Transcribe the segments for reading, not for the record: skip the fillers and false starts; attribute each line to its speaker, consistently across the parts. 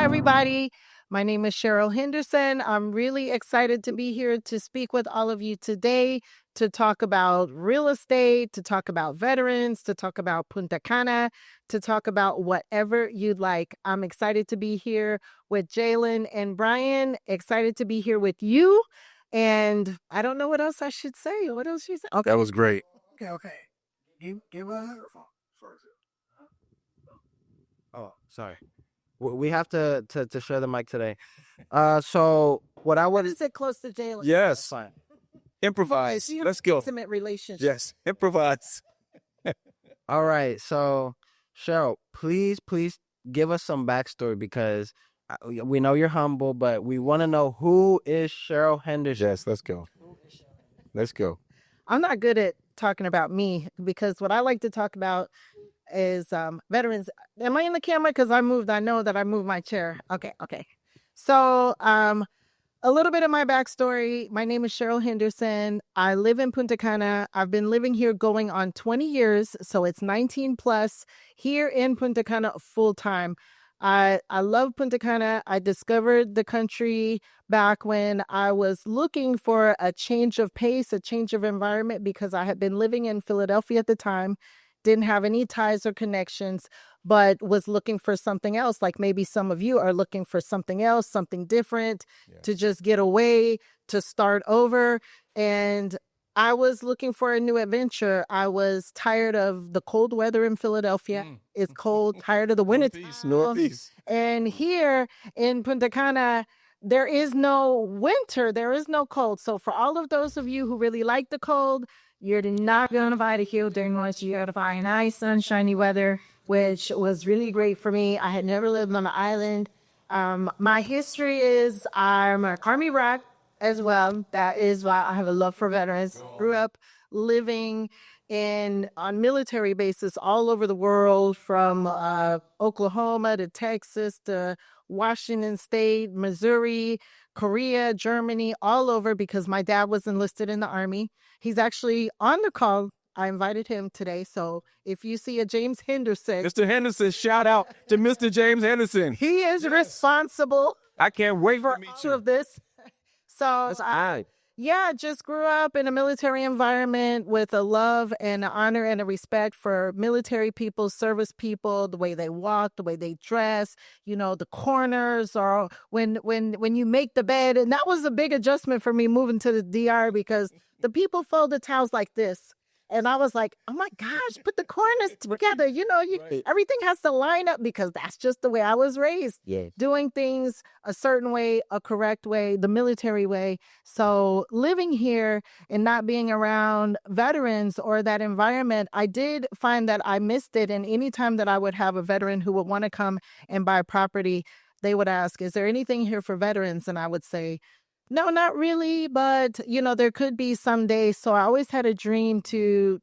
Speaker 1: Hi, everybody. My name is Cheryl Henderson. I'm really excited to be here to speak with all of you today to talk about real estate, to talk about veterans, to talk about Punta Cana, to talk about whatever you'd like. I'm excited to be here with Jalen and Brian. Excited to be here with you. And I don't know what else I should say. What else should you say? Okay.
Speaker 2: That was great.
Speaker 3: Okay. Give her.
Speaker 4: Oh, sorry. We have to share the mic today. So what I would
Speaker 1: Sit close to Jalen.
Speaker 2: Yes.
Speaker 4: fine.
Speaker 2: Improvise.
Speaker 1: You have
Speaker 2: Let's go.
Speaker 1: Intimate relationship.
Speaker 2: Yes. Improvise.
Speaker 4: All right. So Cheryl, please give us some backstory because we know you're humble, but we want to know who is Cheryl Henderson.
Speaker 2: Yes. Let's go. Let's go.
Speaker 1: I'm not good at talking about me because what I like to talk about is veterans. Am I in the camera? Because I know that I moved my chair. Okay. So a little bit of my backstory. My name is Cheryl Henderson. I live in Punta Cana. I've been living here going on 20 years. So it's 19 plus here in Punta Cana full time. I love Punta Cana. I discovered the country back when I was looking for a change of pace, a change of environment, because I had been living in Philadelphia at the time, didn't have any ties or connections, but was looking for something else. Like maybe some of you are looking for something else, something different, to just get away, to start over. And I was looking for a new adventure. I was tired of the cold weather in Philadelphia. It's cold, tired of the winter.
Speaker 2: Northeast.
Speaker 1: And here in Punta Cana, there is no winter. There is no cold. So for all of those of you who really like the cold, you're not going to find it here during much. You're going to find nice, sunshiny weather, which was really great for me. I had never lived on an island. My history is I'm an Army brat as well. That is why I have a love for veterans. Grew up living on military bases all over the world, from Oklahoma to Texas to Washington State, Missouri, Korea, Germany, all over, because my dad was enlisted in the Army. He's actually on the call. I invited him today. So if you see a James Henderson,
Speaker 2: Mr. Henderson, shout out to Mr. James Henderson.
Speaker 1: he is responsible
Speaker 2: I can't wait
Speaker 1: for
Speaker 2: to meet
Speaker 1: all
Speaker 2: you.
Speaker 1: of this. So just grew up in a military environment with a love and an honor and a respect for military people, service people, the way they walk, the way they dress, the corners, or when you make the bed. And that was a big adjustment for me moving to the DR, because the people fold the towels like this. And I was like, oh my gosh, put the corners together.
Speaker 2: Right.
Speaker 1: Everything has to line up, because that's just the way I was raised.
Speaker 4: Yeah.
Speaker 1: Doing things a certain way, a correct way, the military way. So living here and not being around veterans or that environment, I did find that I missed it. And anytime that I would have a veteran who would want to come and buy property, they would ask, is there anything here for veterans? And I would say, no, not really, but there could be someday. So I always had a dream to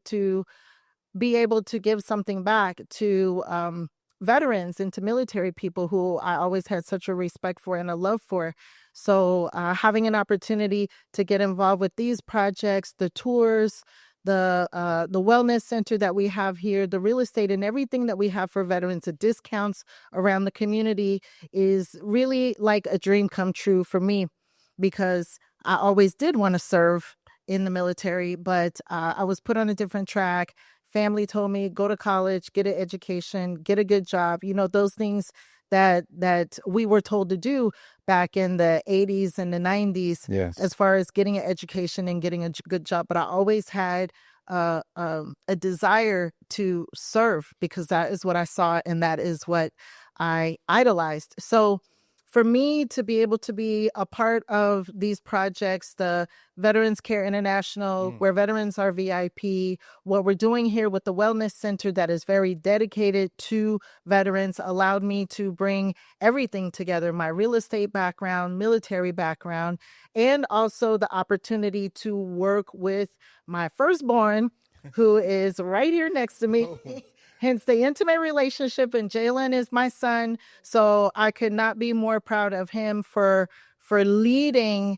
Speaker 1: be able to give something back to veterans and to military people who I always had such a respect for and a love for. So having an opportunity to get involved with these projects, the tours, the wellness center that we have here, the real estate, and everything that we have for veterans, the discounts around the community, is really like a dream come true for me, because I always did want to serve in the military, but I was put on a different track. Family told me, go to college, get an education, get a good job. Those things that we were told to do back in the 80s and the 90s,
Speaker 2: Yes.
Speaker 1: as far as getting an education and getting a good job. But I always had a desire to serve, because that is what I saw and that is what I idolized. So for me to be able to be a part of these projects, the Veterans Care International, where veterans are VIP, what we're doing here with the Wellness Center that is very dedicated to veterans, allowed me to bring everything together, my real estate background, military background, and also the opportunity to work with my firstborn, who is right here next to me. Hence the intimate relationship, and Jalen is my son. So I could not be more proud of him for leading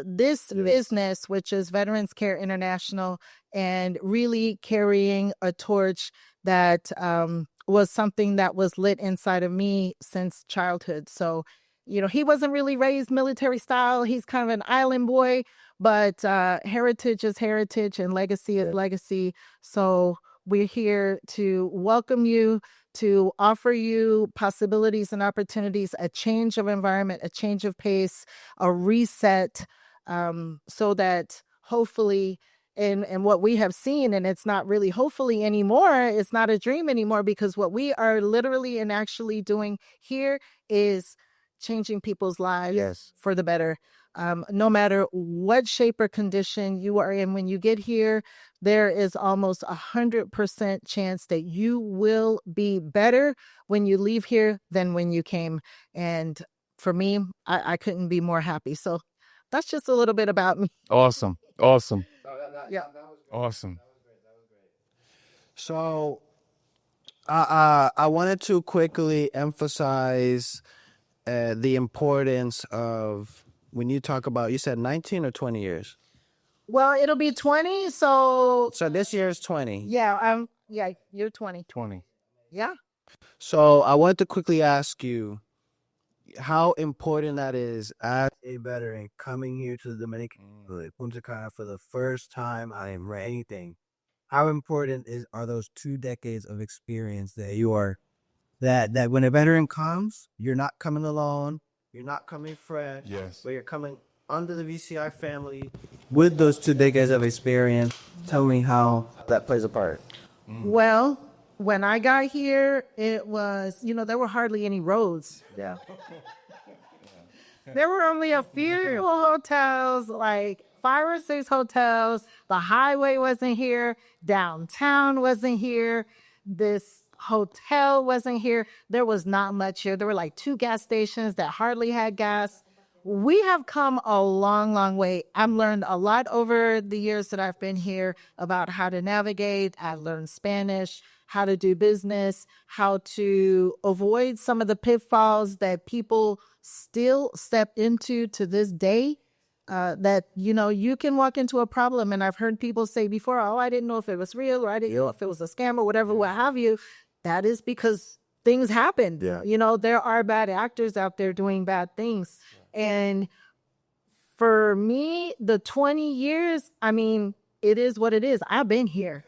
Speaker 1: this business, which is Veterans Care International, and really carrying a torch that was something that was lit inside of me since childhood. So, he wasn't really raised military style. He's kind of an island boy, but heritage is heritage and legacy is legacy. So we're here to welcome you, to offer you possibilities and opportunities, a change of environment, a change of pace, a reset, so that hopefully, and what we have seen, and it's not really hopefully anymore, it's not a dream anymore, because what we are literally and actually doing here is changing people's lives for the better. No matter what shape or condition you are in when you get here, there is almost 100% chance that you will be better when you leave here than when you came. And for me, I couldn't be more happy. So that's just a little bit about me.
Speaker 2: Awesome.
Speaker 1: Yeah.
Speaker 2: Awesome.
Speaker 4: So I wanted to quickly emphasize the importance of when you talk about, you said 19 or 20 years?
Speaker 1: Well, it'll be 20. So
Speaker 4: this year is 20.
Speaker 1: yeah, you're 20.
Speaker 2: 20.
Speaker 1: Yeah.
Speaker 4: So I wanted to quickly ask you how important that is as a veteran coming here to the Dominican Republic, Punta Cana, for the first time or anything. How important are those 2 decades of experience that you are, that when a veteran comes, you're not coming alone, you're not coming fresh, but you're coming under the VCI family with those 2 decades of experience. Tell me how that plays a part.
Speaker 1: Well, when I got here, it was, there were hardly any roads. Yeah. There were only a few hotels, like 5 or 6 hotels. The highway wasn't here. Downtown wasn't here. This hotel wasn't here. There was not much here. There were like 2 gas stations that hardly had gas. We have come a long, long way. I've learned a lot over the years that I've been here about how to navigate. I learned Spanish, how to do business, how to avoid some of the pitfalls that people still step into to this day. That, you can walk into a problem, and I've heard people say before, oh, I didn't know if it was real, or I didn't know if it was a scam or whatever, what have you. That is because things happen. There are bad actors out there doing bad things. And for me, the 20 years, it is what it is. I've been here.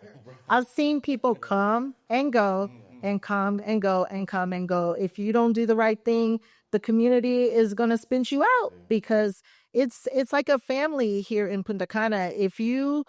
Speaker 1: I've seen people come and go and come and go and come and go. If you don't do the right thing, the community is going to spin you out, because it's like a family here in Punta Cana. If you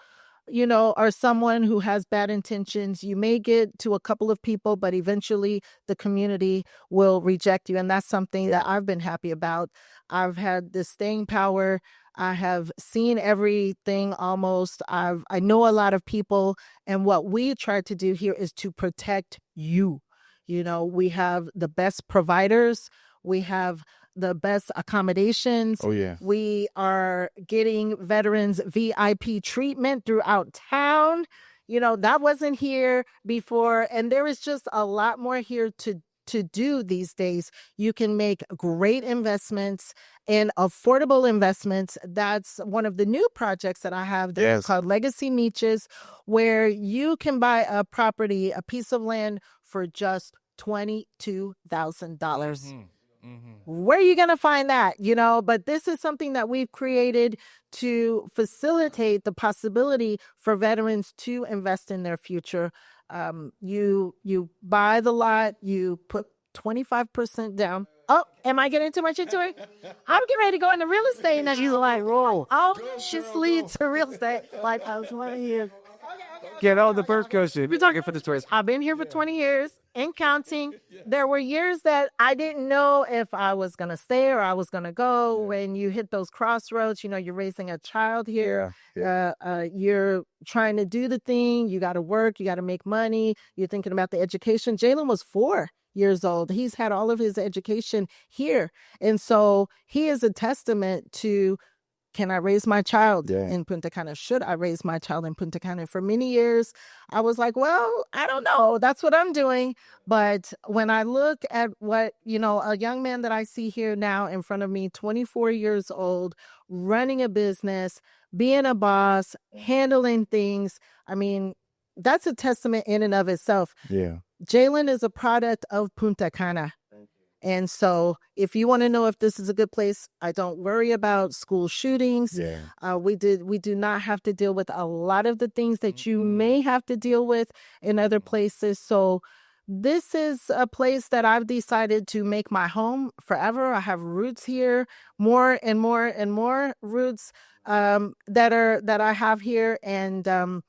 Speaker 1: are someone who has bad intentions, you may get to a couple of people, but eventually the community will reject you. And that's something that I've been happy about. I've had this staying power. I have seen everything almost. I know a lot of people, and what we try to do here is to protect you. We have the best providers. We have the best accommodations.
Speaker 2: Oh, yeah.
Speaker 1: We are getting veterans VIP treatment throughout town. That wasn't here before. And there is just a lot more here to do these days. You can make great investments and affordable investments. That's one of the new projects that I have that's called Legacy Miches, where you can buy a property, a piece of land, for just $22,000. Where are you going to find that? But this is something that we've created to facilitate the possibility for veterans to invest in their future. You buy the lot, you put 25% down. Oh, am I getting too much into it? I'm getting ready to go into real estate. And then she's like, whoa, just leads to real estate. Like, I was 20 years.
Speaker 2: Get on the first question. We're talking for the stories.
Speaker 1: I've been here for 20 years and counting. There were years that I didn't know if I was going to stay or I was going to go. When you hit those crossroads, you're raising a child here. You're trying to do the thing. You got to work. You got to make money. You're thinking about the education. Jalen was 4 years old. He's had all of his education here. And so he is a testament to, can I raise my child in Punta Cana? Should I raise my child in Punta Cana? For many years, I was like, well, I don't know. That's what I'm doing. But when I look at what, a young man that I see here now in front of me, 24 years old, running a business, being a boss, handling things, that's a testament in and of itself.
Speaker 2: Yeah.
Speaker 1: Jalen is a product of Punta Cana. And so if you want to know if this is a good place, I don't worry about school shootings.
Speaker 2: Yeah.
Speaker 1: We do not have to deal with a lot of the things that you may have to deal with in other places. So this is a place that I've decided to make my home forever. I have roots here, more and more and more roots that I have here. And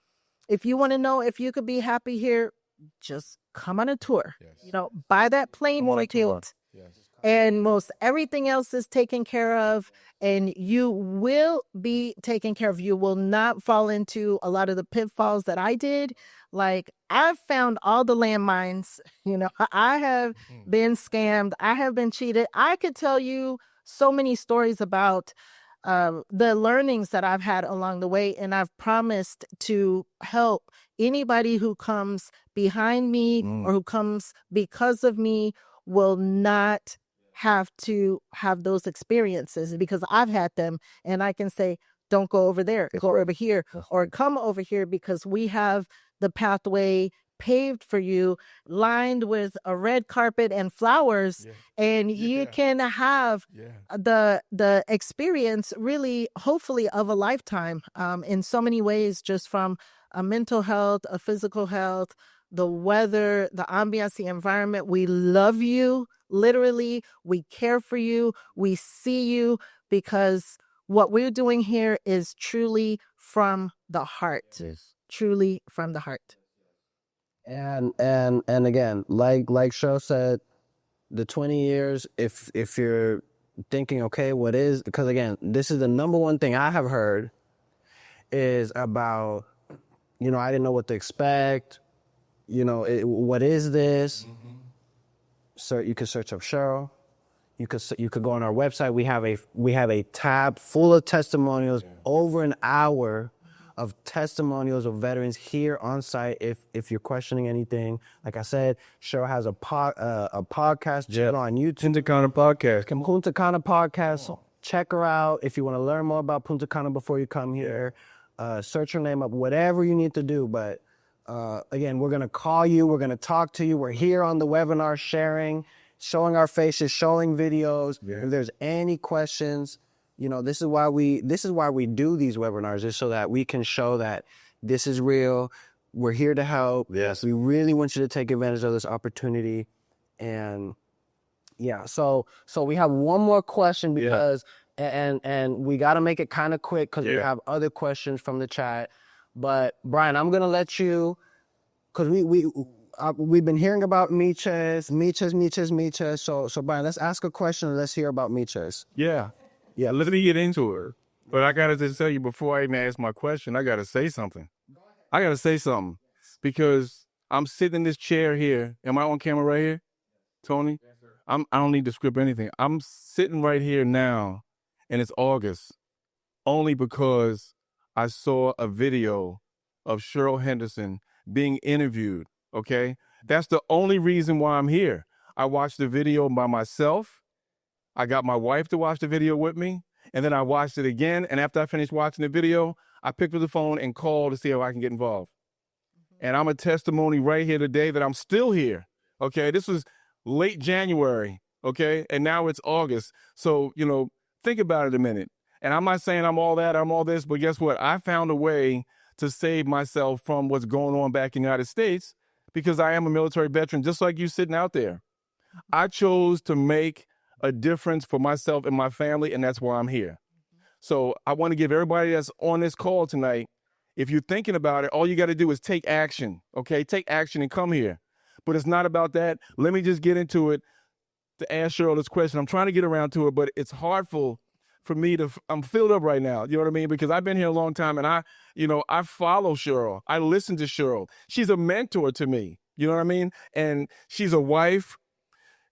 Speaker 1: if you want to know if you could be happy here, just come on a tour.
Speaker 2: Yes.
Speaker 1: Buy that plane ticket.
Speaker 2: Yes.
Speaker 1: And most everything else is taken care of, and you will be taken care of. You will not fall into a lot of the pitfalls that I did. Like, I've found all the landmines. I have been scammed. I have been cheated. I could tell you so many stories about the learnings that I've had along the way, and I've promised to help anybody who comes behind me or who comes because of me will not have to have those experiences, because I've had them, and I can say, don't go over there, go over here, or come over here, because we have the pathway paved for you, lined with a red carpet and flowers, and you can have the experience, really, hopefully, of a lifetime, in so many ways, just from a mental health, a physical health, the weather, the ambiance, the environment. We love you, literally. We care for you. We see you, because what we're doing here is truly from the heart. Truly from the heart.
Speaker 4: And again, like Cheryl said, the 20 years, if you're thinking, okay, what is, because again, this is the number one thing I have heard is about, I didn't know what to expect. What is this? So you could search up Cheryl. You could go on our website. We have a tab full of testimonials, over an hour of testimonials of veterans here on site. If you're questioning anything, like I said, Cheryl has a podcast on YouTube.
Speaker 2: Punta Cana podcast.
Speaker 4: Punta Cana podcast. Check her out if you want to learn more about Punta Cana before you come here. Search her name up. Whatever you need to do, but. Again, we're going to call you. We're going to talk to you. We're here on the webinar sharing, showing our faces, showing videos. If there's any questions, this is why we do these webinars, is so that we can show that this is real. We're here to help.
Speaker 2: Yes.
Speaker 4: We really want you to take advantage of this opportunity. And so we have one more question, because and we got to make it kind of quick, because we have other questions from the chat. But Brian, I'm gonna let you, because we've been hearing about Miches. So Brian, let's ask a question and let's hear about Miches.
Speaker 2: Yeah. Let me get into it. But I gotta just tell you, before I even ask my question, I gotta say something. Because I'm sitting in this chair here. Am I on camera right here, Tony? I don't need to script anything. I'm sitting right here now, and it's August, only because I saw a video of Cheryl Henderson being interviewed, okay? That's the only reason why I'm here. I watched the video by myself. I got my wife to watch the video with me, and then I watched it again, and after I finished watching the video, I picked up the phone and called to see how I can get involved. And I'm a testimony right here today that I'm still here, okay? This was late January, okay? And now it's August. So, think about it a minute. And I'm not saying I'm all that, I'm all this, but guess what? I found a way to save myself from what's going on back in the United States, because I am a military veteran, just like you sitting out there. I chose to make a difference for myself and my family, and that's why I'm here. So I want to give everybody that's on this call tonight, if you're thinking about it, all you got to do is take action, okay? Take action and come here. But it's not about that. Let me just get into it to ask Cheryl this question. I'm trying to get around to it, but it's hard for me I'm filled up right now. You know what I mean? Because I've been here a long time, and I follow Cheryl. I listen to Cheryl. She's a mentor to me. You know what I mean? And she's a wife.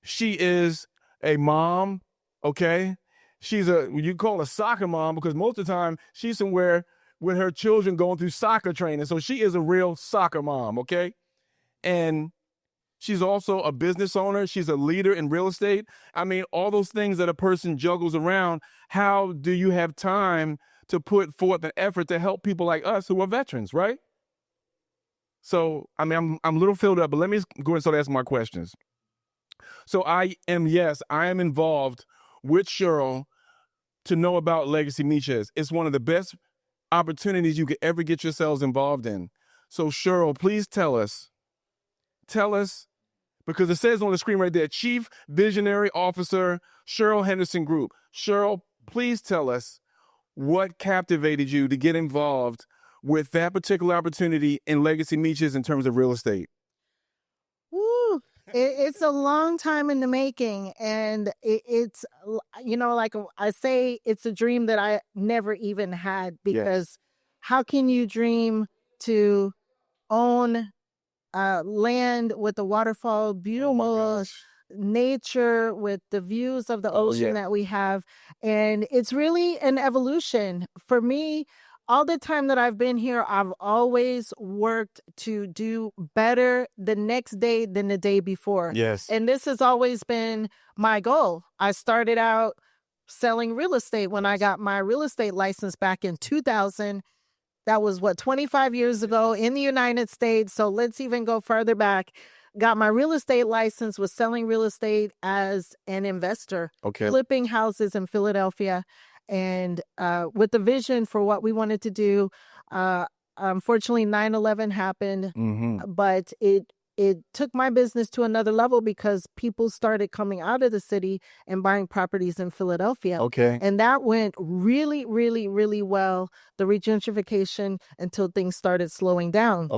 Speaker 2: She is a mom. Okay. You call a soccer mom, because most of the time she's somewhere with her children going through soccer training. So she is a real soccer mom. Okay. And she's also a business owner. She's a leader in real estate. I mean, all those things that a person juggles around. How do you have time to put forth an effort to help people like us who are veterans, right? So, I mean, I'm a little filled up, but let me go and start asking my questions. So I am involved with Cheryl to know about Legacy Miches. It's one of the best opportunities you could ever get yourselves involved in. So Cheryl, please tell us, because it says on the screen right there, Chief Visionary Officer, Cheryl Henderson Group. Cheryl, please tell us what captivated you to get involved with that particular opportunity in Legacy Miches in terms of real estate.
Speaker 1: Woo. It's a long time in the making, and it's, like I say, it's a dream that I never even had, because how can you dream to own land with a waterfall, beautiful nature with the views of the ocean that we have? And it's really an evolution for me. All the time that I've been here, I've always worked to do better the next day than the day before.
Speaker 2: Yes.
Speaker 1: And this has always been my goal. I started out selling real estate when I got my real estate license back in 2000. That was 25 years ago in the United States. So let's even go further back. Got my real estate license, was selling real estate as an investor, flipping houses in Philadelphia, and with the vision for what we wanted to do. Unfortunately, 9/11 happened, but it took my business to another level because people started coming out of the city and buying properties in Philadelphia. And that went really, really, really well, the regentrification, until things started slowing down.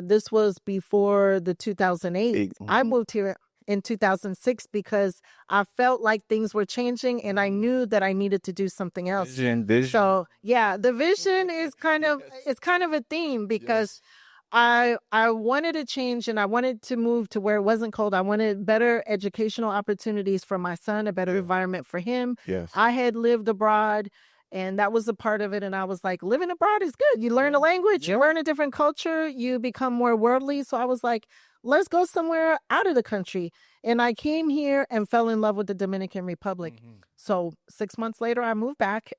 Speaker 1: This was before the 2008. I moved here in 2006 because I felt like things were changing and I knew that I needed to do something else.
Speaker 2: Vision.
Speaker 1: So yeah, the vision is kind of a theme, because I wanted to change, and I wanted to move to where it wasn't cold. I wanted better educational opportunities for my son, a better environment for him. I had lived abroad, and that was a part of it. And I was like, living abroad is good. You learn a language, you learn a different culture, you become more worldly. So I was like, let's go somewhere out of the country. And I came here and fell in love with the Dominican Republic. So 6 months later, I moved back.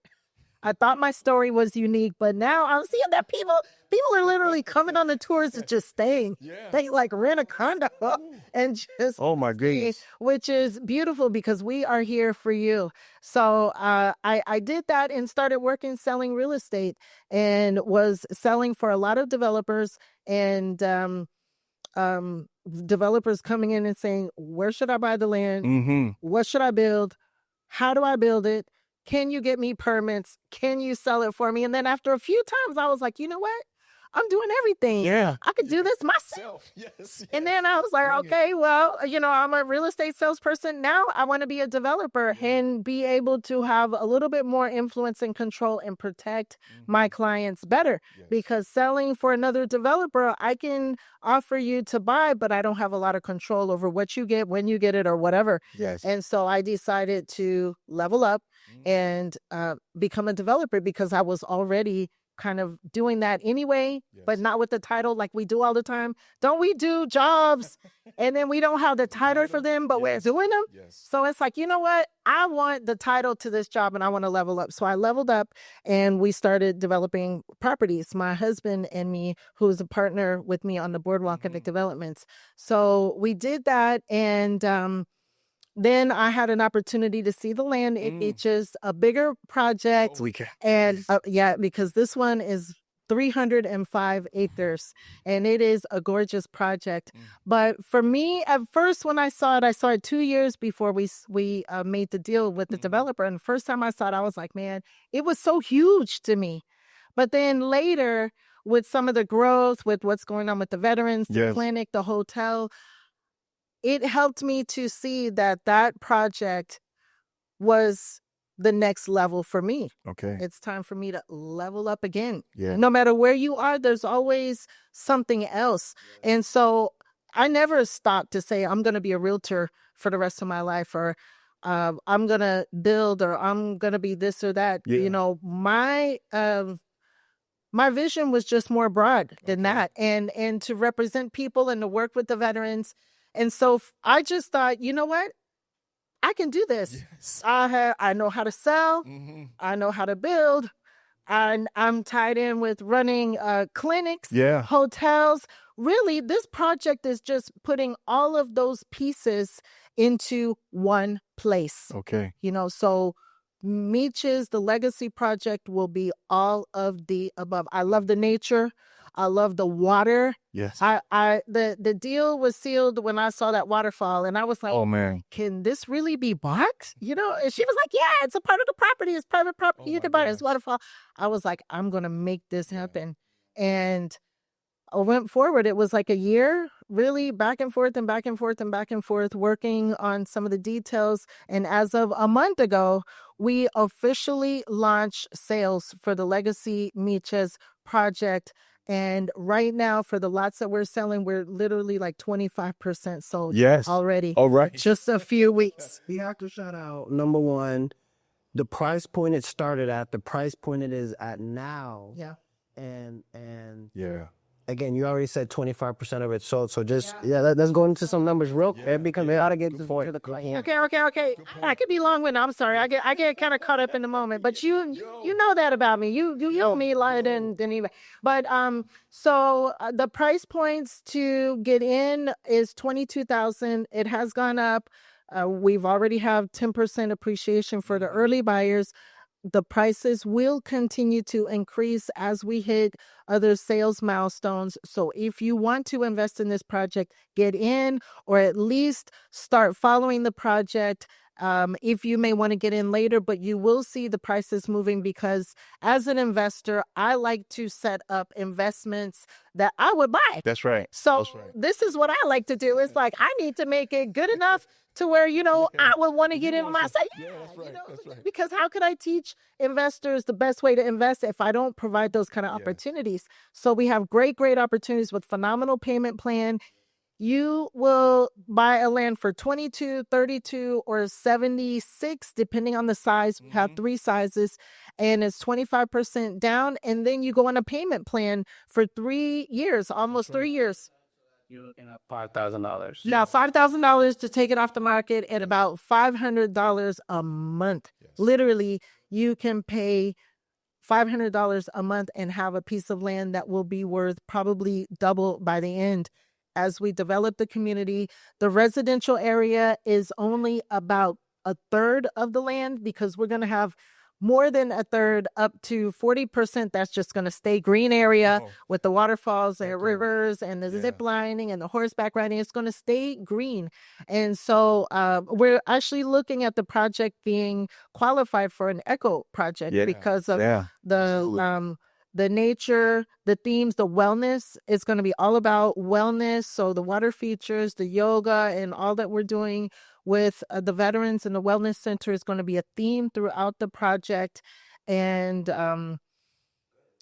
Speaker 1: I thought my story was unique, but now I'm seeing that people are literally coming on the tours and just staying. They like rent a condo and just,
Speaker 2: oh my goodness,
Speaker 1: which is beautiful, because we are here for you. So I did that and started working selling real estate, and was selling for a lot of developers, and developers coming in and saying, where should I buy the land? What should I build? How do I build it? Can you get me permits? Can you sell it for me? And then after a few times, I was like, you know what? I'm doing everything. I could do this myself. And then I was like, okay, well, I'm a real estate salesperson. Now I want to be a developer and be able to have a little bit more influence and control and protect my clients better. Because selling for another developer, I can offer you to buy, but I don't have a lot of control over what you get, when you get it, or whatever. And so I decided to level up and become a developer, because I was already kind of doing that anyway, but not with the title like we do all the time. Don't we do jobs and then we don't have the title for them, but we're doing them? So it's like, you know what? I want the title to this job and I want to level up. So I leveled up and we started developing properties, my husband and me, who's a partner with me on the Boardwalk and the developments. So we did that, and then I had an opportunity to see the land. It's just a bigger project. And because this one is 305 acres, and it is a gorgeous project. But for me, at first, when I saw it 2 years before we made the deal with the developer. And the first time I saw it, I was like, man, it was so huge to me. But then later, with some of the growth, with what's going on with the veterans, the clinic, the hotel, it helped me to see that project was the next level for me. It's time for me to level up again. No matter where you are, there's always something else. And so I never stopped to say, I'm going to be a realtor for the rest of my life, or I'm going to build, or I'm going to be this or that. My vision was just more broad than that, and to represent people and to work with the veterans. And so I just thought, you know what? I can do this. I know how to sell. I know how to build. And I'm tied in with running clinics,
Speaker 2: Yeah.
Speaker 1: hotels. Really, this project is just putting all of those pieces into one place.
Speaker 2: Okay.
Speaker 1: So Miches, the Legacy Project, will be all of the above. I love the nature. I love the water.
Speaker 2: Yes.
Speaker 1: The deal was sealed when I saw that waterfall, and I was like,
Speaker 2: Oh man.
Speaker 1: can this really be bought? And she was like, yeah, it's a part of the property. It's private property. You can buy it. It's waterfall. I was like, I'm going to make this happen. And I went forward. It was like a year, really back and forth and back and forth and back and forth, working on some of the details. And as of a month ago, we officially launched sales for the Legacy Miches project. And right now, for the lots that we're selling, we're literally like 25% sold already.
Speaker 2: All right.
Speaker 1: Just a few weeks.
Speaker 4: We have to shout out, number one, the price point it started at, the price point it is at now.
Speaker 1: Yeah.
Speaker 4: And
Speaker 2: Yeah.
Speaker 4: again, you already said 25% of it sold. So just, let's go into some numbers real quick because we ought to get to the client.
Speaker 1: Okay. I could be long-winded. I'm sorry. I get kind of caught up in the moment, but you know that about me. You know me like than anybody. But so the price points to get in is $22,000. It has gone up. We've already have 10% appreciation for the early buyers. The prices will continue to increase as we hit other sales milestones. So if you want to invest in this project, get in or at least start following the project. If you may want to get in later, but you will see the prices moving because as an investor, I like to set up investments that I would buy.
Speaker 2: That's right.
Speaker 1: So this is what I like to do. It's like I need to make it good enough to where, I would want to get in myself. Because how could I teach investors the best way to invest if I don't provide those kind of opportunities? So we have great opportunities with phenomenal payment plan. You will buy a land for 22, 32, or 76, depending on the size. We have 3 sizes, and it's 25% down. And then you go on a payment plan for 3 years, almost 3 years.
Speaker 4: You're looking at $5,000.
Speaker 1: Now, $5,000 to take it off the market at about $500 a month.
Speaker 2: Yes.
Speaker 1: Literally, you can pay $500 a month and have a piece of land that will be worth probably double by the end. As we develop the community, the residential area is only about a third of the land because we're going to have more than a third, up to 40%. That's just going to stay green area with the waterfalls and rivers and the zip lining and the horseback riding. It's going to stay green. And so we're actually looking at the project being qualified for an eco project because of the nature, the themes, the wellness. It's going to be all about wellness. So the water features, the yoga, and all that we're doing with the veterans and the wellness center is going to be a theme throughout the project. And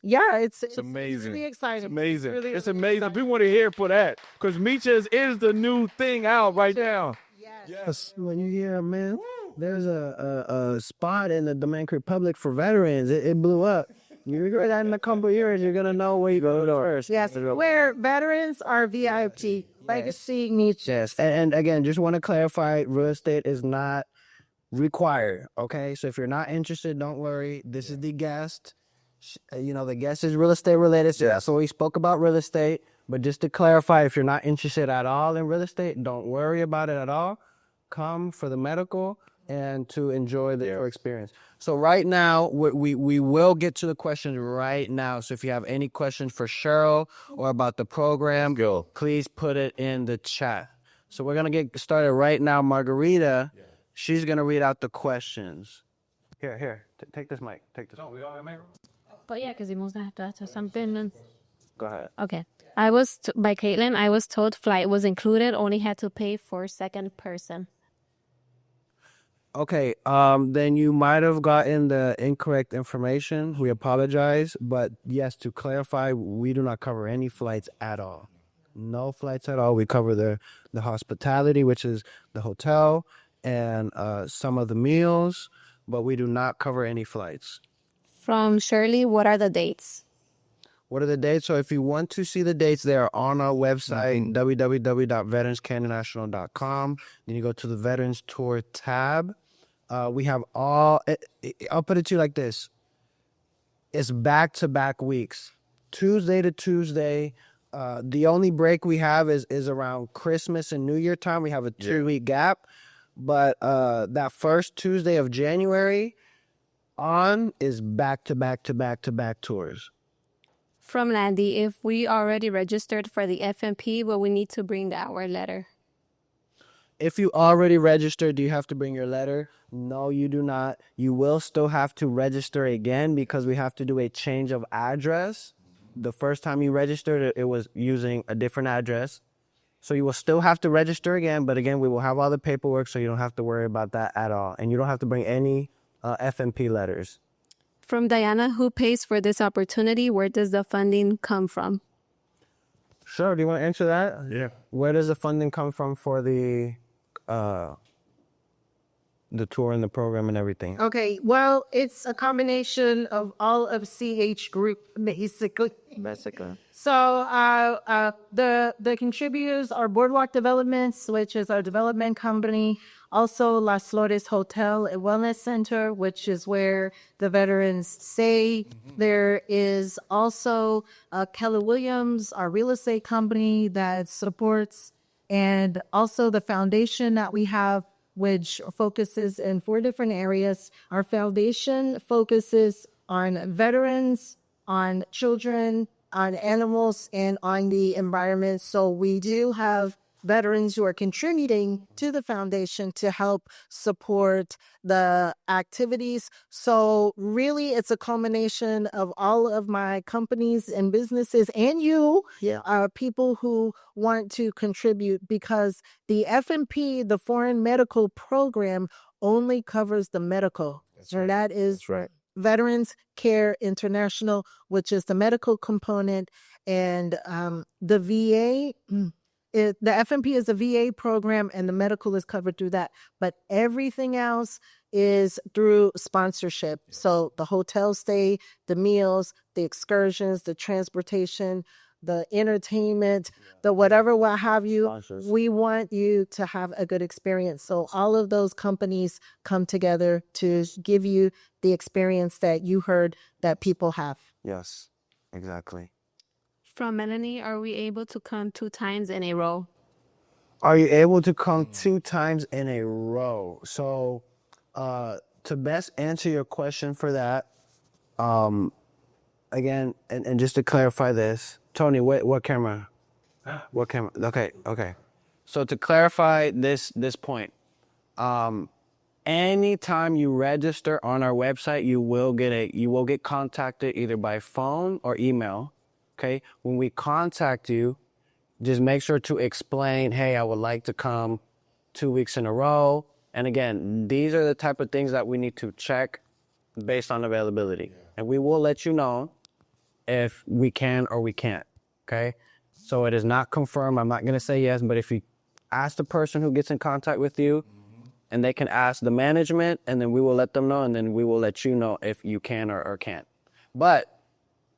Speaker 1: it's
Speaker 2: amazing.
Speaker 1: It's really exciting.
Speaker 2: It's amazing.
Speaker 1: It's
Speaker 2: amazing. We want to hear for that because Miches is the new thing out right now. Yes.
Speaker 4: When you hear, man, there's a spot in the Dominican Republic for veterans. It blew up. You hear that in a couple of years, you're going to know where you go first.
Speaker 1: Yes, where veterans are VIP. Legacy Miches.
Speaker 4: Yes. And again, just want to clarify, real estate is not required, okay? So if you're not interested, don't worry. This is the guest. The guest is real estate related. So so we spoke about real estate. But just to clarify, if you're not interested at all in real estate, don't worry about it at all. Come for the medical and to enjoy the experience. So right now, we will get to the questions right now. So if you have any questions for Cheryl or about the program, please put it in the chat. So we're going to get started right now. Margarita, she's going to read out the questions. Here, take this mic. Take this. We all have mic?
Speaker 5: But yeah, because you must have to ask something.
Speaker 4: Go ahead.
Speaker 5: Okay. By Caitlin, I was told flight was included, only had to pay for second person.
Speaker 4: Okay, then you might have gotten the incorrect information. We apologize. But yes, to clarify, we do not cover any flights at all. No flights at all. We cover the hospitality, which is the hotel, and some of the meals, but we do not cover any flights.
Speaker 5: From Shirley, what are the dates?
Speaker 4: What are the dates? So if you want to see the dates, they are on our website, www.veteranscannational.com. Then you go to the Veterans Tour tab. We have all, I'll put it to you like this. it's back-to-back weeks, Tuesday to Tuesday. The only break we have is around Christmas and New Year time. We have a 2-week gap. But that first Tuesday of January on is back-to-back tours.
Speaker 5: From Landy, if we already registered for the FMP, will we need to bring our letter?
Speaker 4: If you already registered, do you have to bring your letter? No, you do not. You will still have to register again because we have to do a change of address. The first time you registered, it was using a different address. So you will still have to register again, but again, we will have all the paperwork, so you don't have to worry about that at all. And you don't have to bring any FMP letters.
Speaker 5: From Diana, who pays for this opportunity? Where does the funding come from?
Speaker 4: Sure, do you want to answer that?
Speaker 2: Yeah.
Speaker 4: Where does the funding come from for the tour and the program and everything?
Speaker 1: Okay, well, it's a combination of all of CH Group, basically. So the contributors are Boardwalk Developments, which is our development company. Also, Las Flores Hotel and Wellness Center, which is where the veterans stay. There is also Keller Williams, our real estate company that supports, and also the foundation that we have, which focuses in 4 different areas. Our foundation focuses on veterans, on children, on animals, and on the environment. So we do have veterans who are contributing to the foundation to help support the activities. So really, it's a culmination of all of my companies and businesses and you, people who want to contribute, because the FMP, the Foreign Medical Program, only covers the medical. So that is Veterans Care International, which is the medical component, and the VA. The FMP is a VA program, and the medical is covered through that. But everything else is through sponsorship. So the hotel stay, the meals, the excursions, the transportation, the entertainment, the whatever, what have you.
Speaker 4: Sponsors.
Speaker 1: We want you to have a good experience. So all of those companies come together to give you the experience that you heard that people have.
Speaker 4: Yes, exactly.
Speaker 5: From Melanie, are we able to come 2 times in a row?
Speaker 4: Are you able to come 2 times in a row? So, to best answer your question for that, again, and just to clarify this, Tony, what camera? What camera? Okay. So to clarify this point, anytime you register on our website, you will get contacted either by phone or email. Okay, when we contact you, just make sure to explain, hey, I would like to come 2 weeks in a row. And again, these are the type of things that we need to check based on availability. And we will let you know if we can or we can't, okay? So it is not confirmed. I'm not going to say yes, but if you ask the person who gets in contact with you, and they can ask the management, and then we will let them know, and then we will let you know if you can or can't. But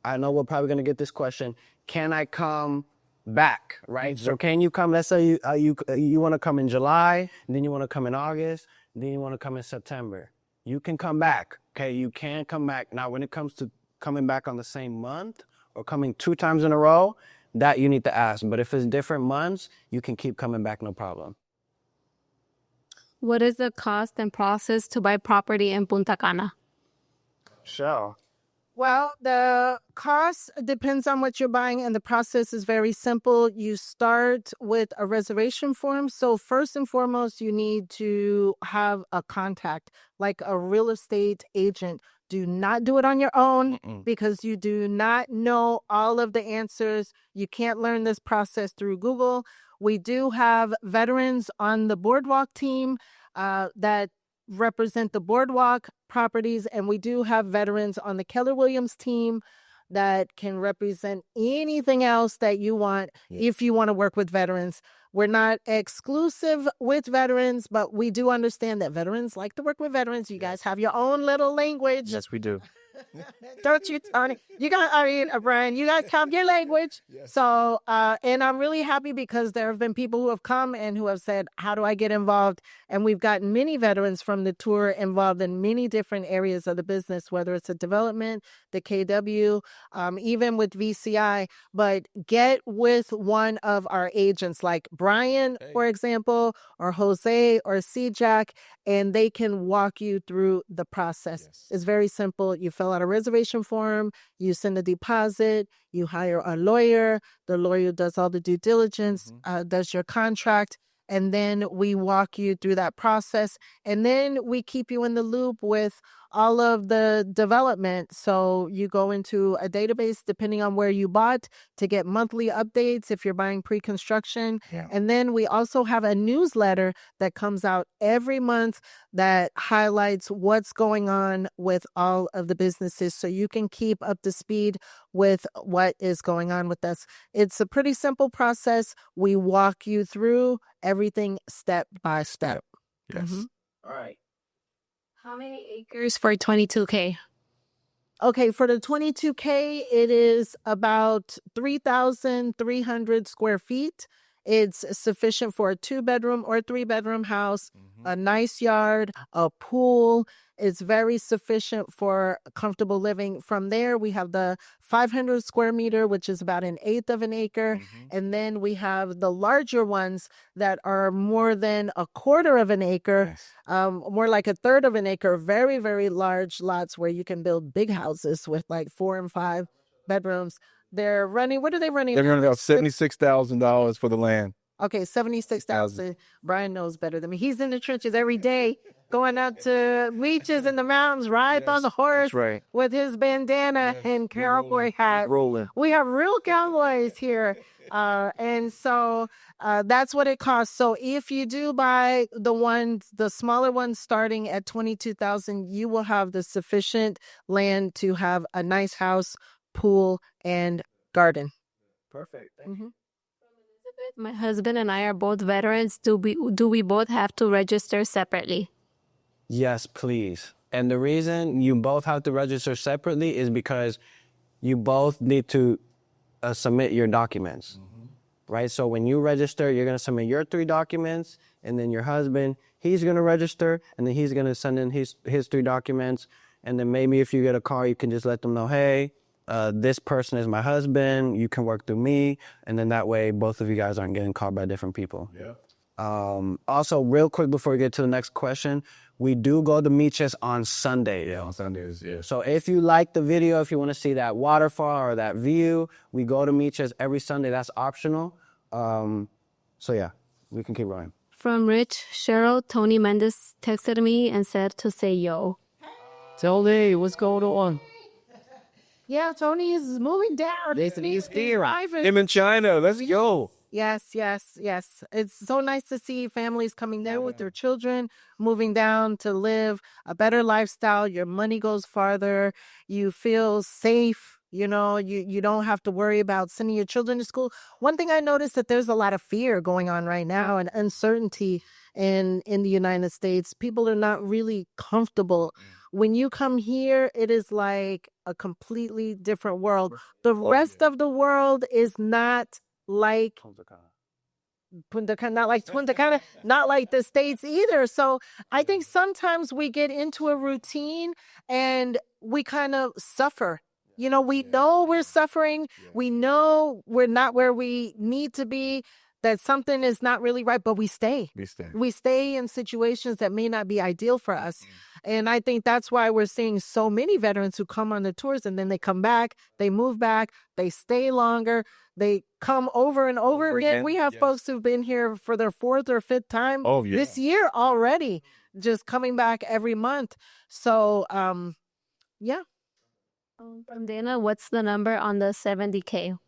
Speaker 4: I know we're probably going to get this question. Can I come back, right? So can you come, let's say you want to come in July, and then you want to come in August, and then you want to come in September. You can come back, okay? You can come back. Now, when it comes to coming back on the same month or coming 2 times in a row, that you need to ask. But if it's different months, you can keep coming back, no problem.
Speaker 5: What is the cost and process to buy property in Punta Cana?
Speaker 4: Sure.
Speaker 1: Well, the cost depends on what you're buying, and the process is very simple. You start with a reservation form. So first and foremost, you need to have a contact, like a real estate agent. Do not do it on your own because you do not know all of the answers. You can't learn this process through Google. We do have veterans on the Boardwalk team that represent the Boardwalk properties, and we do have veterans on the Keller Williams team that can represent anything else that you want if you want to work with veterans. We're not exclusive with veterans, but we do understand that veterans like to work with veterans. You guys have your own little language.
Speaker 2: Yes, we do.
Speaker 1: Don't you, Tony? Brian, you guys have your language. Yes. So, and I'm really happy because there have been people who have come and who have said, how do I get involved? And we've gotten many veterans from the tour involved in many different areas of the business, whether it's a development, the KW, even with VCI. But get with one of our agents like Brian, for example, or Jose or C-Jack, and they can walk you through the process. Yes. It's very simple. You fill out a reservation form, you send a deposit, you hire a lawyer, the lawyer does all the due diligence, does your contract, and then we walk you through that process. And then we keep you in the loop with all of the development. So you go into a database depending on where you bought to get monthly updates if you're buying pre-construction. Yeah. And then we also have a newsletter that comes out every month that highlights what's going on with all of the businesses so you can keep up to speed with what is going on with us. It's a pretty simple process. We walk you through everything step by step.
Speaker 2: Yes.
Speaker 1: All right.
Speaker 5: How many acres for 22K?
Speaker 1: Okay, for the 22K, it is about 3,300 square feet. It's sufficient for a 2-bedroom or 3-bedroom house, a nice yard, a pool. It's very sufficient for comfortable living. From there, we have the 500 square meter, which is about 1/8 of an acre. And then we have the larger ones that are more than 1/4 of an acre, more like 1/3 of an acre, very, very large lots where you can build big houses with like 4 and 5 bedrooms. They're running, what are they running?
Speaker 2: They're running about $76,000 for the land.
Speaker 1: Okay, 76,000. Brian knows better than me. He's in the trenches every day, going out to beaches in the mountains, rides on the horse with his bandana and cowboy hat.
Speaker 4: Rolling.
Speaker 1: We have real cowboys here. And so that's what it costs. So if you do buy the smaller ones starting at 22,000, you will have the sufficient land to have a nice house, pool, and garden.
Speaker 4: Perfect. Thank you.
Speaker 5: My husband and I are both veterans. Do we both have to register separately?
Speaker 4: Yes, please. And the reason you both have to register separately is because you both need to submit your documents, right? So when you register, you're going to submit your 3 documents, and then your husband, he's going to register, and then he's going to send in his 3 documents. And then maybe if you get a car, you can just let them know, hey, this person is my husband, you can work through me, and then that way both of you guys aren't getting caught by different people. Yeah. Also, real quick before we get to the next question, we do go to Miches on Sunday.
Speaker 2: Yeah, on Sundays, yeah.
Speaker 4: So if you like the video, if you want to see that waterfall or that view, we go to Miches every Sunday. That's optional. So yeah, we can keep going.
Speaker 5: From Rich, Cheryl, Tony Mendes texted me and said to say yo.
Speaker 6: Tony, what's going on?
Speaker 1: Yeah, Tony is moving down.
Speaker 6: He's here.
Speaker 2: Him in China. Let's go.
Speaker 1: Yes. It's so nice to see families coming there with their children, moving down to live a better lifestyle. Your money goes farther. You feel safe. You know, you don't have to worry about sending your children to school. One thing I noticed that there's a lot of fear going on right now and uncertainty in the United States. People are not really comfortable. When you come here, it is like a completely different world. The rest of the world is not like Punta Cana, not like Punta Cana, not like the States either. So I think sometimes we get into a routine and we kind of suffer. You know, we know we're suffering. We know we're not where we need to be, that something is not really right, but we stay. We stay in situations that may not be ideal for us. And I think that's why we're seeing so many veterans who come on the tours and then they come back, they move back, they stay longer, they come over and over again. We have folks who've been here for their 4th or 5th time this year already, just coming back every month. So, yeah.
Speaker 5: From Dana, what's the number on the 70K?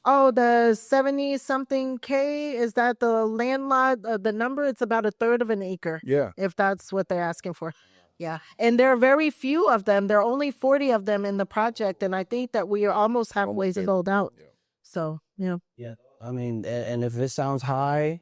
Speaker 1: Oh, the 70-something K, is that the land lot, the number? It's about 1/3 of an acre.
Speaker 2: Yeah.
Speaker 1: If that's what they're asking for. Yeah. And there are very few of them. There are only 40 of them in the project. And I think that we are almost halfway sold out. Yeah. So,
Speaker 4: Yeah. I mean, and if it sounds high,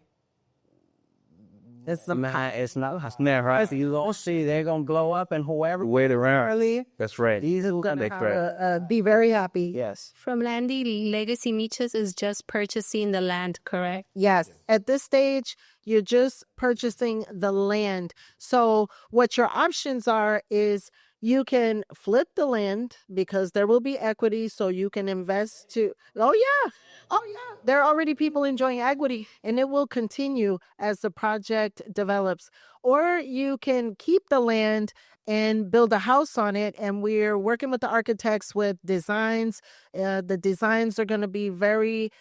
Speaker 6: It's the
Speaker 4: Man, it's not.
Speaker 6: right.
Speaker 4: You don't see they're gonna blow up, and whoever
Speaker 2: Wait around.
Speaker 6: Early,
Speaker 2: That's right.
Speaker 6: these are gonna
Speaker 2: That's right.
Speaker 6: be very happy.
Speaker 4: yes.
Speaker 5: From Landy, Legacy Miches is just purchasing the land, correct?
Speaker 1: Yes. At this stage, you're just purchasing the land. So what your options are is you can flip the land because there will be equity, so you can invest to. Oh yeah. Oh yeah. There are already people enjoying equity, and it will continue as the project develops. Or you can keep the land and build a house on it, and we're working with the architects with designs. The designs are going to be very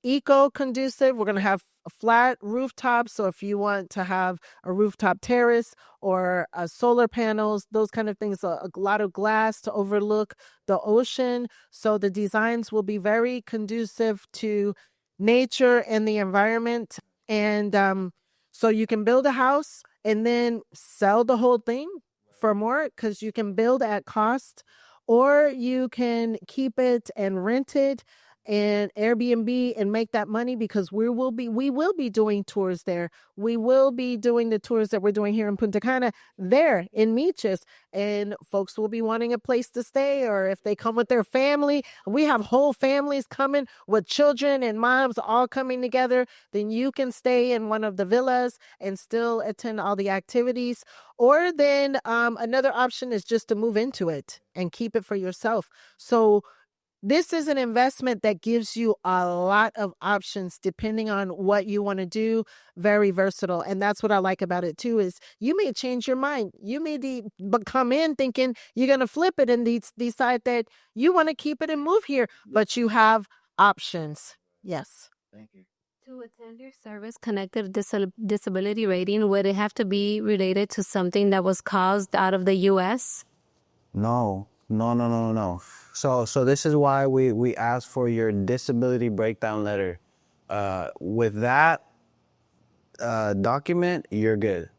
Speaker 1: eco-conducive. We're going to have a flat rooftop, so if you want to have a rooftop terrace or solar panels, those kind of things, a lot of glass to overlook the ocean. So the designs will be very conducive to nature and the environment. And so you can build a house and then sell the whole thing for more because you can build at cost, or you can keep it and rent it and Airbnb and make that money because we will be doing tours there. We will be doing the tours that we're doing here in Punta Cana there in Miches, and folks will be wanting a place to stay, or if they come with their family, we have whole families coming with children and moms all coming together, then you can stay in one of the villas and still attend all the activities. Or then another option is just to move into it and keep it for yourself. So this is an investment that gives you a lot of options depending on what you want to do. Very versatile. And that's what I like about it too, is you may change your mind. You may come in thinking you're going to flip it and decide that you want to keep it and move here, but you have options. Yes.
Speaker 4: Thank you.
Speaker 5: To attend your service-connected disability rating, would it have to be related to something that was caused out of the U.S.?
Speaker 4: No. So this is why we asked for your disability breakdown letter. With that document, you're good.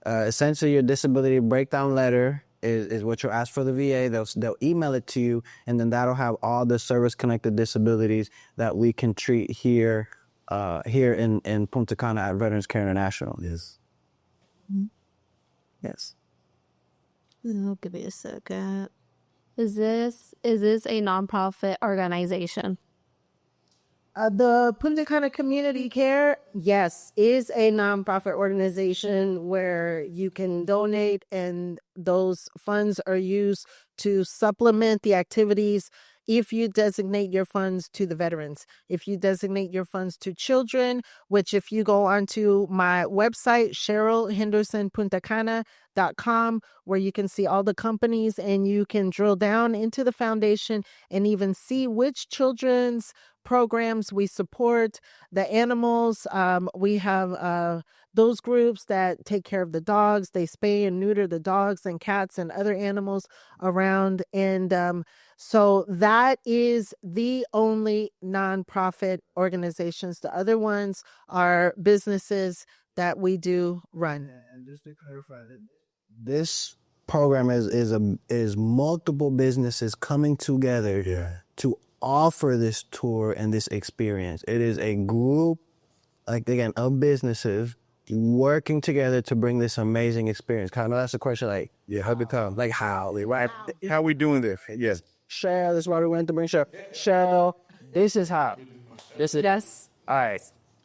Speaker 4: Essentially, your disability breakdown letter is what you'll ask for the VA. They'll email it to you, and then that'll have all the service-connected disabilities that we can treat here in Punta Cana at Veterans Care International.
Speaker 2: Yes.
Speaker 1: Mm-hmm.
Speaker 4: Yes.
Speaker 1: Oh, give me a second.
Speaker 5: Is this a nonprofit organization?
Speaker 1: The Punta Cana Community Care, yes, is a nonprofit organization where you can donate, and those funds are used to supplement the activities. If you designate your funds to the veterans, if you designate your funds to children, which if you go onto my website, CherylHendersonPuntaCana.com, where you can see all the companies and you can drill down into the foundation and even see which children's programs we support, the animals. We have those groups that take care of the dogs. They spay and neuter the dogs and cats and other animals around. And so that is the only nonprofit organizations. The other ones are businesses that we do run.
Speaker 4: And just to clarify, this program is multiple businesses coming together to offer this tour and this experience. It is a group, of businesses working together to bring this amazing experience. Kind of that's the question,
Speaker 2: How the time?
Speaker 4: how, right?
Speaker 2: How we doing this? Yes.
Speaker 4: Cheryl, this is why we went to bring Cheryl. Cheryl, this is how. This is
Speaker 5: Yes.
Speaker 4: all right.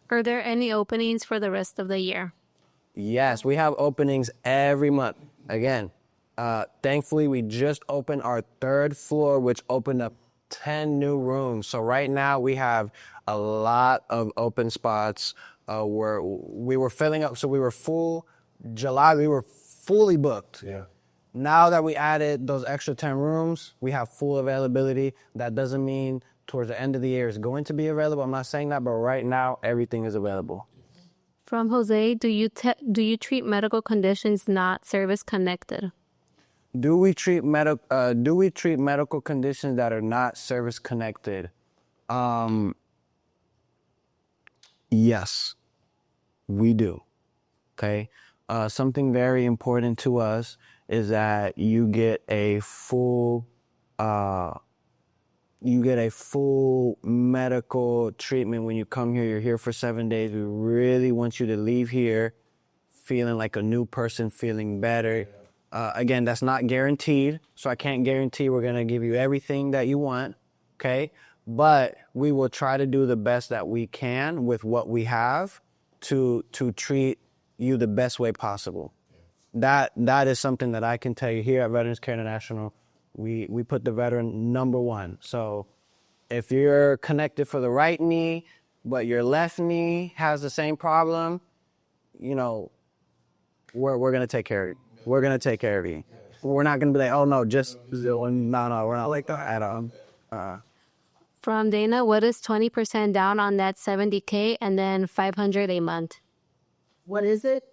Speaker 5: Are there any openings for the rest of the year?
Speaker 4: Yes, we have openings every month. Again, thankfully, we just opened our third floor, which opened up 10 new rooms. So right now we have a lot of open spots where we were filling up. So we were full. July, we were fully booked.
Speaker 2: Yeah.
Speaker 4: Now that we added those extra 10 rooms, we have full availability. That doesn't mean towards the end of the year it's going to be available. I'm not saying that, but right now everything is available.
Speaker 5: From Jose, do you treat medical conditions not service connected?
Speaker 4: Do we treat medical conditions that are not service connected? Yes, we do. Okay. Something very important to us is that you get a full You get a full medical treatment when you come here. You're here for 7 days. We really want you to leave here feeling like a new person, feeling better. Again, that's not guaranteed, so I can't guarantee we're going to give you everything that you want, okay? But we will try to do the best that we can with what we have to treat you the best way possible. That is something that I can tell you here at Veterans Care International. We put the veteran number one. So if you're connected for the right knee, but your left knee has the same problem, you know, we're going to take care of you. We're going to take care of you. We're not going to be like, oh, no, just no, we're not like that at all.
Speaker 5: From Dana, what is 20% down on that $70K and then $500 a month?
Speaker 1: What is it?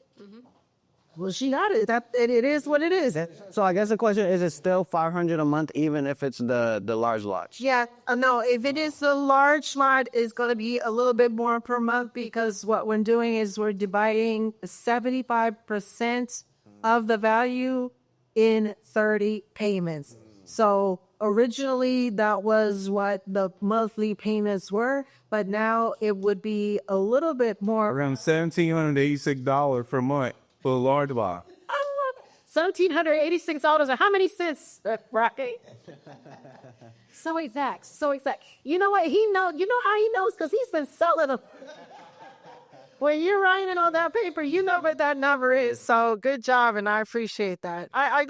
Speaker 1: Well, she got it. It is what it is.
Speaker 4: So I guess the question is it still $500 a month, even if it's the large lots?
Speaker 1: Yeah, no, if it is a large lot, it's going to be a little bit more per month because what we're doing is we're dividing 75% of the value in 30 payments. So originally that was what the monthly payments were, but now it would be a little bit more.
Speaker 2: Around $1,786 per month for a large lot.
Speaker 6: $1,786 and how many cents, Rocky? So exact. You know what? You know how he knows? Because he's been selling them.
Speaker 1: When you're writing on that paper, you know what that number is. So good job, and I appreciate that. I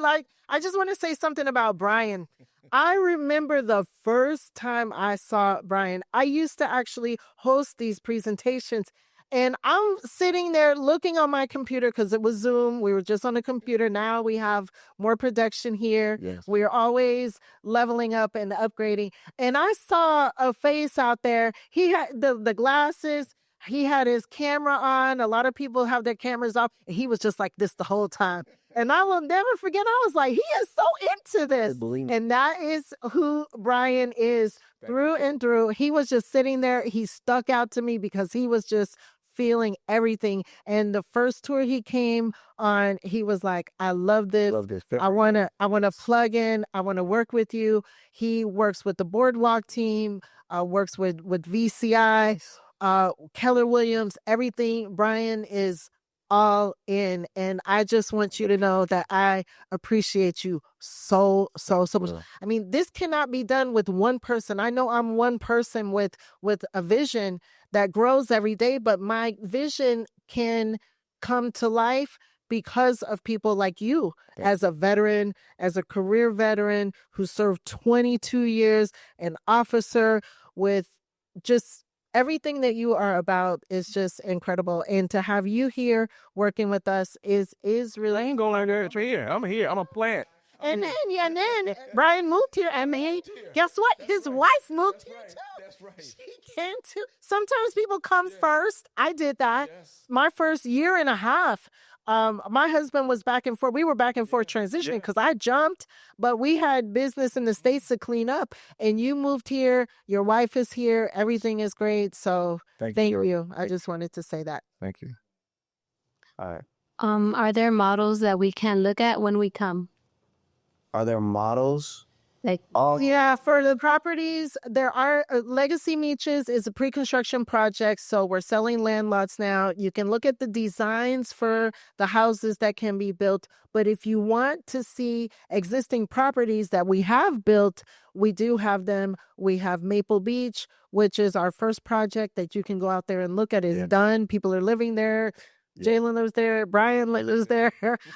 Speaker 1: just want to say something about Brian. I remember the first time I saw Brian. I used to actually host these presentations, and I'm sitting there looking on my computer because it was Zoom. We were just on the computer. Now we have more production here. Yes. We're always leveling up and upgrading. And I saw a face out there. He had the glasses. He had his camera on. A lot of people have their cameras off. And he was just like this the whole time. And I will never forget. I was like, he is so into this. And that is who Brian is through and through. He was just sitting there. He stuck out to me because he was just feeling everything. And the first tour he came on, he was like, I love this. I want to plug in. I want to work with you. He works with the Boardwalk team, works with VCI. Keller Williams, everything. Brian is all in, and I just want you to know that I appreciate you so much. I mean, this cannot be done with one person. I know I'm one person with a vision that grows every day, but my vision can come to life because of people like you, as a veteran, as a career veteran who served 22 years, an officer with just everything that you are about is just incredible. And to have you here working with us is really.
Speaker 2: I ain't going like that. It's right here. I'm here. I'm a plant.
Speaker 1: And then Brian moved here. I mean, guess what? His wife moved here too. That's right. She came too. Sometimes people come first. I did that. Yes. My first year and a half. My husband was back and forth. We were back and forth transitioning because I jumped, but we had business in the States to clean up. And you moved here. Your wife is here. Everything is great. So thank you. I just wanted to say that.
Speaker 2: Thank you. All right.
Speaker 5: Are there models that we can look at when we come?
Speaker 4: Are there models?
Speaker 1: Yeah, for the properties, there are. Legacy Miches is a pre-construction project, so we're selling land lots now. You can look at the designs for the houses that can be built, but if you want to see existing properties that we have built, we do have them. We have Maple Beach, which is our first project that you can go out there and look at. It's done. People are living there. Jalen lives there. Brian lives there.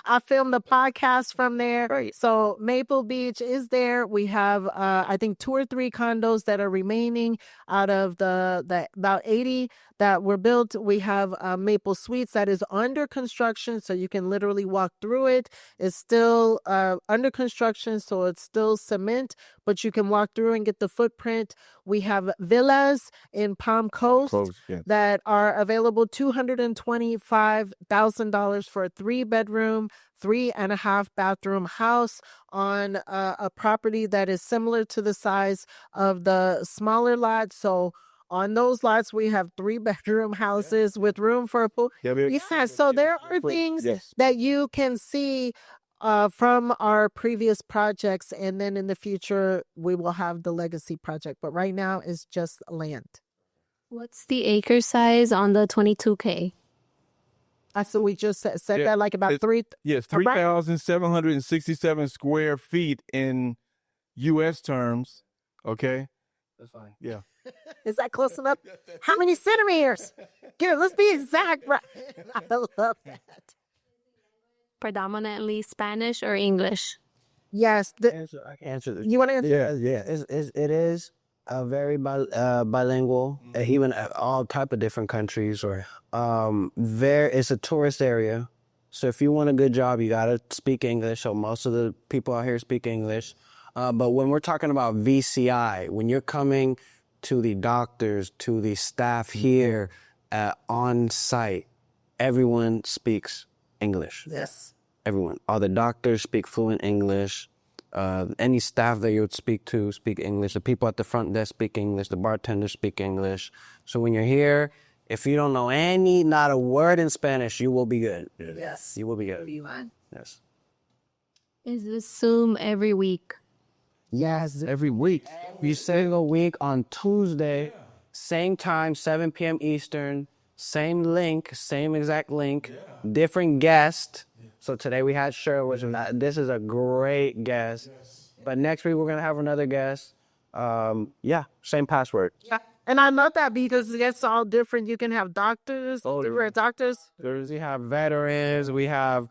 Speaker 1: I filmed the podcast from there. Right. So Maple Beach is there. We have, I think, 2 or 3 condos that are remaining out of the about 80 that were built. We have Maple Suites that is under construction, so you can literally walk through it. It's still under construction, so it's still cement, but you can walk through and get the footprint. We have villas in Palm Coast that are available, $225,000 for a 3-bedroom, 3.5-bathroom house on a property that is similar to the size of the smaller lot. So on those lots, we have 3-bedroom houses with room for a pool. So there are things that you can see from our previous projects, and then in the future we will have the Legacy Project. But right now it's just land.
Speaker 5: What's the acre size on the 22K?
Speaker 1: So we just said
Speaker 2: Yeah,
Speaker 1: that like about three.
Speaker 2: Yes, 3,767 square feet in U.S. terms. Okay.
Speaker 4: That's fine.
Speaker 2: Yeah.
Speaker 6: Is that close enough? How many centimeters? Here, let's be exact. Right? I love that.
Speaker 5: Predominantly Spanish or English?
Speaker 1: Yes.
Speaker 4: I can answer this.
Speaker 1: You want to answer?
Speaker 4: Yeah. It is a very bilingual, even all type of different countries. Or it's a tourist area, so if you want a good job, you gotta speak English. So most of the people out here speak English. But when we're talking about VCI, when you're coming to the doctors, to the staff here on site, everyone speaks English.
Speaker 1: Yes.
Speaker 4: Everyone. All the doctors speak fluent English. Any staff that you would speak to speak English. The people at the front desk speak English. The bartenders speak English. So when you're here, if you don't know not a word in Spanish, you will be good.
Speaker 1: Yes.
Speaker 4: You will be good. Yes.
Speaker 5: Is this Zoom every week?
Speaker 4: Yes, every week. We single week on Tuesday, same time, 7 p.m. Eastern, same link, same exact link, different guest. So today we had Cheryl, this is a great guest. But next week we're gonna have another guest. Same password.
Speaker 1: Yeah. And I love that because it's all different. You can have doctors, different doctors.
Speaker 4: We have veterans, we have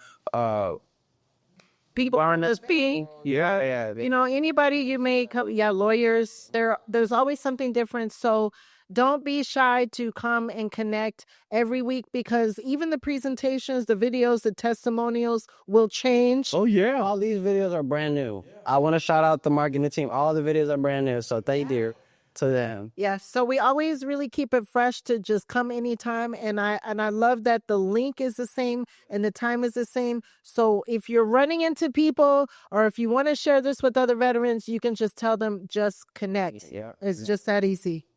Speaker 1: People that speak.
Speaker 4: yeah.
Speaker 1: You know, anybody you may come, lawyers. There's always something different. So don't be shy to come and connect every week, because even the presentations, the videos, the testimonials will change.
Speaker 4: Oh yeah, all these videos are brand new. I want to shout out the marketing team. All the videos are brand new, so thank you to them.
Speaker 1: Yes, so we always really keep it fresh to just come anytime, and I love that the link is the same and the time is the same. So if you're running into people, or if you want to share this with other veterans, you can just tell them, just connect.
Speaker 4: Yeah,
Speaker 1: It's just that easy.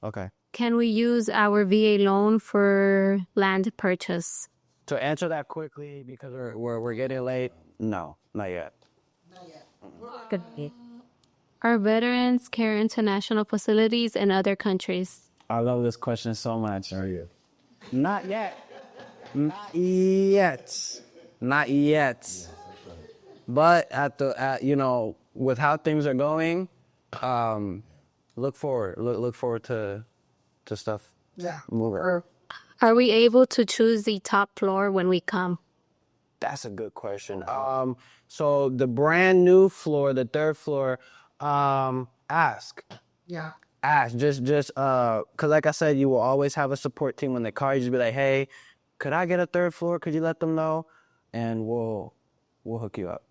Speaker 4: Okay.
Speaker 5: Can we use our VA loan for land purchase?
Speaker 4: To answer that quickly, because we're getting late. No, not yet.
Speaker 5: Good. Are veterans care international facilities in other countries?
Speaker 4: I love this question so much. Are you? Not yet. Not yet. Not yet. But with how things are going, look forward. Look forward to stuff.
Speaker 1: Yeah.
Speaker 4: Moving.
Speaker 5: Are we able to choose the top floor when we come?
Speaker 4: That's a good question. So the brand new floor, the third floor, ask.
Speaker 1: Yeah.
Speaker 4: Ask. Just cause like I said, you will always have a support team when they call you. Just be like, hey, could I get a third floor? Could you let them know? And we'll hook you up.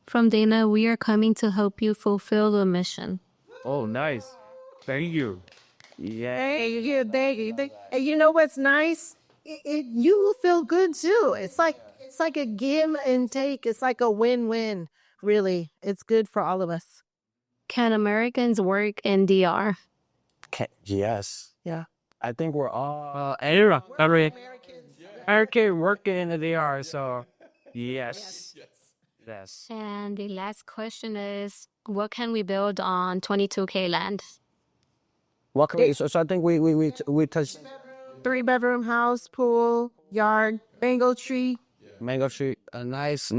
Speaker 5: From Dana, we are coming to help you fulfill the mission.
Speaker 2: Oh, nice. Thank you.
Speaker 4: Yeah.
Speaker 6: And you know what's nice? You will feel good too. It's like a give and take. It's like a win-win.
Speaker 1: Really, it's good for all of us.
Speaker 5: Can Americans work in DR?
Speaker 4: Yes.
Speaker 1: Yeah.
Speaker 4: I think we're all American working in the DR. So yes. Yes.
Speaker 5: And the last question is, what can we build on 22K land?
Speaker 4: What can we, so I think we touched
Speaker 1: 3-bedroom house, pool, yard, mango tree.
Speaker 4: Mango Tree, a nice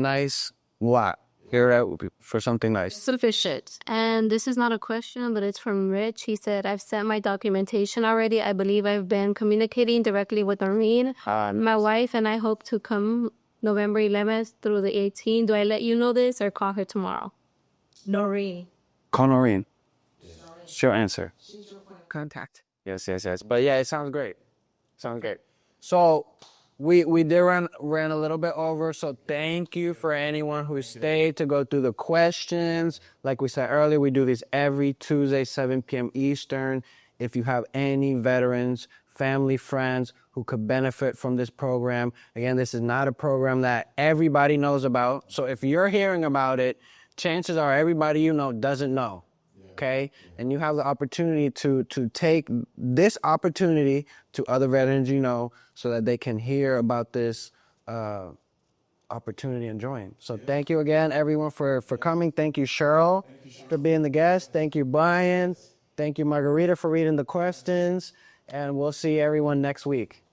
Speaker 4: lot. Here that would be for something nice.
Speaker 5: Sufficient. And this is not a question, but it's from Rich. He said, I've sent my documentation already. I believe I've been communicating directly with Noreen. My wife and I hope to come November 11th through the 18th. Do I let you know this or call her tomorrow?
Speaker 6: Noreen.
Speaker 4: Call Noreen. She'll answer.
Speaker 1: Contact.
Speaker 4: Yes. But yeah, it sounds great. So we did ran a little bit over. So thank you for anyone who stayed to go through the questions. Like we said earlier, we do these every Tuesday, 7 p.m. Eastern. If you have any veterans, family, friends who could benefit from this program, again, this is not a program that everybody knows about. So if you're hearing about it, chances are everybody you know doesn't know. Okay, and you have the opportunity to take this opportunity to other veterans you know, so that they can hear about this opportunity and join. So thank you again, everyone, for coming. Thank you, Cheryl, for being the guest. Thank you, Brian. Thank you, Margarita, for reading the questions. And we'll see everyone next week.